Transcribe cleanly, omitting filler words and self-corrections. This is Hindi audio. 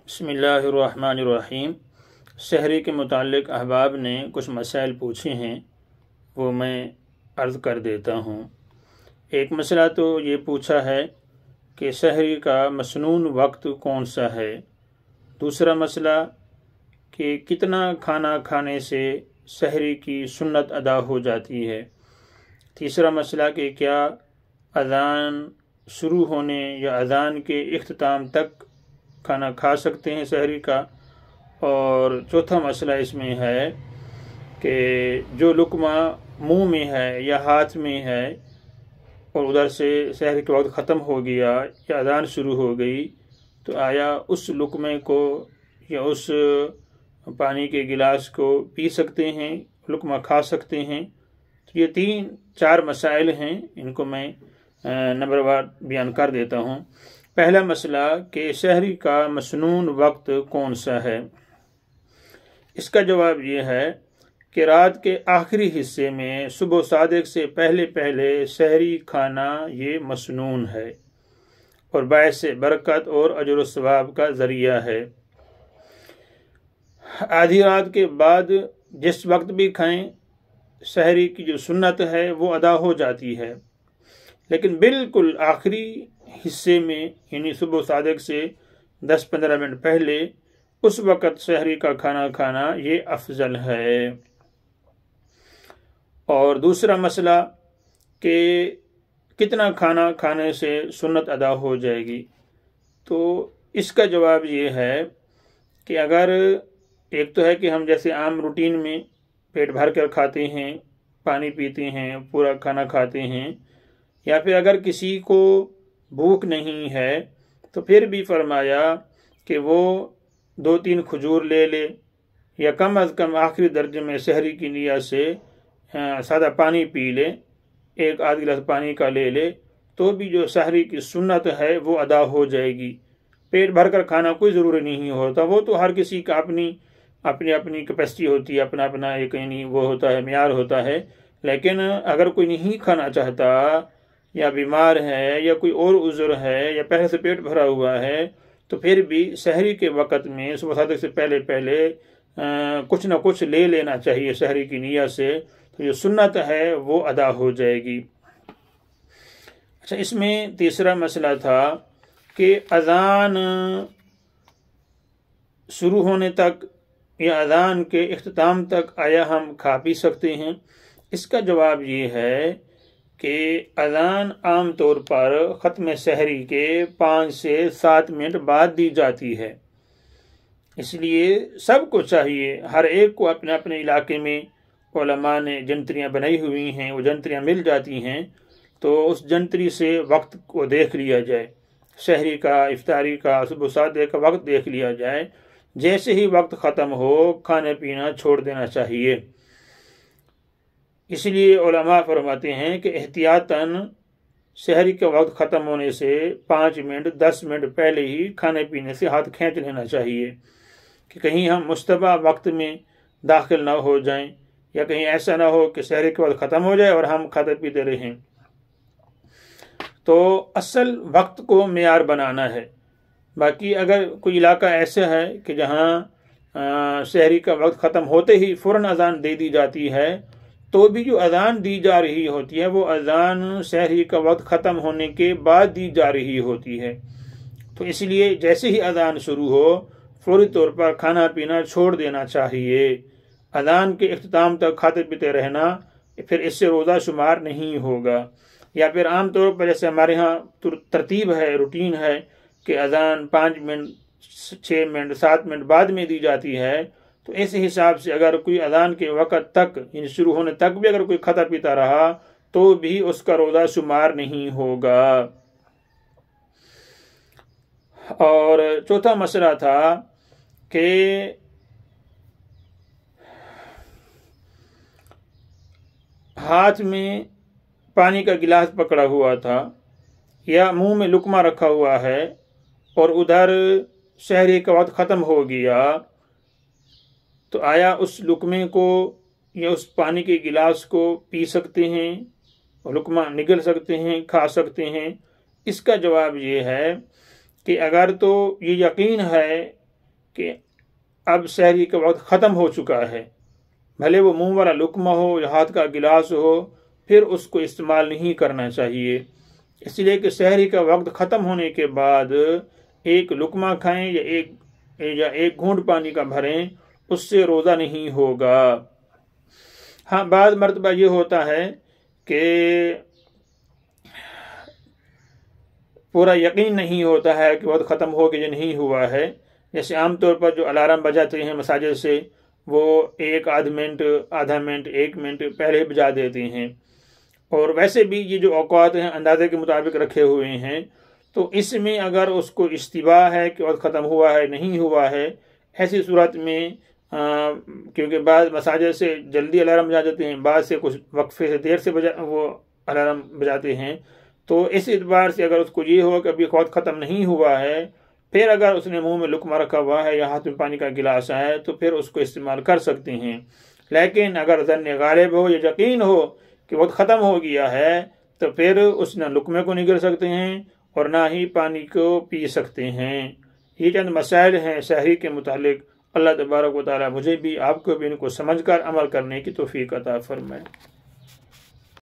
बिस्मिल्लाहिर्रहमानिर्रहीम। सहरी के मुताल्लिक़ अहबाब ने कुछ मसाइल पूछे हैं, वो मैं अर्ज़ कर देता हूँ। एक मसला तो ये पूछा है कि सहरी का मसनून वक्त कौन सा है। दूसरा मसला कि कितना खाना खाने से सहरी की सुन्नत अदा हो जाती है। तीसरा मसला कि क्या अज़ान शुरू होने या अज़ान के इख्तिताम तक खाना खा सकते हैं सहरी का। और चौथा मसला इसमें है कि जो लुक़मा मुंह में है या हाथ में है और उधर से सहरी के वक्त ख़त्म हो गया या अज़ान शुरू हो गई, तो आया उस लुक़मे को या उस पानी के गिलास को पी सकते हैं, लुक़मा खा सकते हैं। तो ये 3-4 मसाइल हैं, इनको मैं नंबरवार बयान कर देता हूँ। पहला मसला कि सहरी का मसनून वक्त कौन सा है। इसका जवाब ये है कि रात के आखिरी हिस्से में सुबह सादिक से पहले पहले सहरी खाना ये मसनून है और बायस बरकत और अजर व सवाब का ज़रिया है। आधी रात के बाद जिस वक्त भी खाएं, सहरी की जो सुन्नत है वो अदा हो जाती है, लेकिन बिल्कुल आखिरी हिस्से में यानी सुबह सादिक से 10-15 मिनट पहले उस वक़्त सहरी का खाना खाना ये अफजल है। और दूसरा मसला कि कितना खाना खाने से सुन्नत अदा हो जाएगी, तो इसका जवाब ये है कि अगर एक तो है कि हम जैसे आम रूटीन में पेट भर कर खाते हैं, पानी पीते हैं, पूरा खाना खाते हैं, या फिर अगर किसी को भूख नहीं है तो फिर भी फरमाया कि वो 2-3 खजूर ले ले या कम अज़ कम आखिरी दर्जे में सहरी की नियत से सादा पानी पी ले, 1-8 गिलास पानी का ले ले, तो भी जो सहरी की सुन्नत है वो अदा हो जाएगी। पेट भर कर खाना कोई ज़रूरी नहीं होता, वो तो हर किसी का अपनी अपनी कैपेसिटी होती है, अपना अपना एक यानी वो होता है, मियार होता है। लेकिन अगर कोई नहीं खाना चाहता या बीमार है या कोई और उज़र है या पहले से पेट भरा हुआ है, तो फिर भी सहरी के वक़्त में सुबह सादिक से पहले पहले कुछ ना कुछ ले लेना चाहिए सहरी की नियत से, तो जो सुन्नत है वो अदा हो जाएगी। अच्छा, इसमें तीसरा मसला था कि अज़ान शुरू होने तक या अज़ान के इख्तिताम तक आया हम खा पी सकते हैं। इसका जवाब ये है कि अज़ान आम तौर पर ख़त्म सहरी के 5 से 7 मिनट बाद दी जाती है। इसलिए सबको चाहिए, हर एक को अपने अपने इलाके में उलमा ने जंतरियाँ बनाई हुई हैं, वो जंतरियाँ मिल जाती हैं, तो उस जंतरी से वक्त को देख लिया जाए, सहरी का, इफ्तारी का, सुबह सादिक का वक्त देख लिया जाए। जैसे ही वक्त ख़त्म हो खाने पीना छोड़ देना चाहिए। इसलिए उलमा फरमाते हैं कि एहतियातन सहरी का वक्त ख़त्म होने से 5 मिनट 10 मिनट पहले ही खाने पीने से हाथ खींच लेना चाहिए कि कहीं हम मुस्तबा वक्त में दाखिल ना हो जाएं, या कहीं ऐसा ना हो कि सहरी का वक्त ख़त्म हो जाए और हम खाते पीते रहें। तो असल वक्त को मेयार बनाना है। बाकी अगर कोई इलाका ऐसा है कि जहाँ सहरी का वक्त ख़त्म होते ही फ़ौरन अज़ान दे दी जाती है, तो भी जो अज़ान दी जा रही होती है वो अज़ान सहरी का वक्त ख़त्म होने के बाद दी जा रही होती है। तो इसलिए जैसे ही अज़ान शुरू हो फौरी तौर पर खाना पीना छोड़ देना चाहिए। अज़ान के इख्तिताम तक खाते पीते रहना फिर इससे रोज़ा शुमार नहीं होगा। या फिर आम तौर पर जैसे हमारे यहाँ तरतीब है, रूटीन है कि अज़ान 5 मिनट 6 मिनट 7 मिनट बाद में दी जाती है, तो ऐसे हिसाब से अगर कोई अज़ान के वक़्त तक इन शुरू होने तक भी अगर कोई खाता पीता रहा तो भी उसका रोज़ा शुमार नहीं होगा। और चौथा मसला था कि हाथ में पानी का गिलास पकड़ा हुआ था या मुंह में लुकमा रखा हुआ है और उधर सहरी का वक्त ख़त्म हो गया, तो आया उस लुकमे को या उस पानी के गिलास को पी सकते हैं और लुकमा निगल सकते हैं, खा सकते हैं। इसका जवाब ये है कि अगर तो ये यकीन है कि अब सहरी का वक्त ख़त्म हो चुका है, भले वो मुंह वाला लुकमा हो या हाथ का गिलास हो, फिर उसको इस्तेमाल नहीं करना चाहिए। इसलिए कि सहरी का वक्त ख़त्म होने के बाद एक लुकमा खाएं या एक घूंट पानी का भरें, उससे रोज़ा नहीं होगा। हाँ, बाद मरतबा ये होता है कि पूरा यकीन नहीं होता है कि वक्त ख़त्म हो गया या नहीं हुआ है। जैसे आमतौर पर जो अलार्म बजाते हैं मसाजिद से, वो एक आध मिनट, आधा मिनट, 1 मिनट पहले बजा देते हैं। और वैसे भी ये जो औकात हैं अंदाजे के मुताबिक रखे हुए हैं, तो इसमें अगर उसको इस्तिबा है कि वक्त ख़त्म हुआ है नहीं हुआ है, ऐसी सूरत में क्योंकि बाद मसाजिद से जल्दी अलार्म बजा देते हैं, बाद से कुछ वक्फे से देर से वो अलार्म बजाते हैं। तो इस एतबार से अगर उसको ये हो कि अभी वक्त ख़त्म नहीं हुआ है, फिर अगर उसने मुंह में लुकमा रखा हुआ है या हाथ में पानी का गिलास है, तो फिर उसको इस्तेमाल कर सकते हैं। लेकिन अगर ज़न्न गालिब हो या यकीन हो कि वक्त ख़त्म हो गया है, तो फिर उस न लुकमे को नहीं गिर सकते हैं और ना ही पानी को पी सकते हैं। ये चंद मसाइल हैं सहरी के मुतालिक। अल्लाह तबारक व तआला मुझे भी आपको भी इनको समझकर अमल करने की तौफीक अता फरमाए।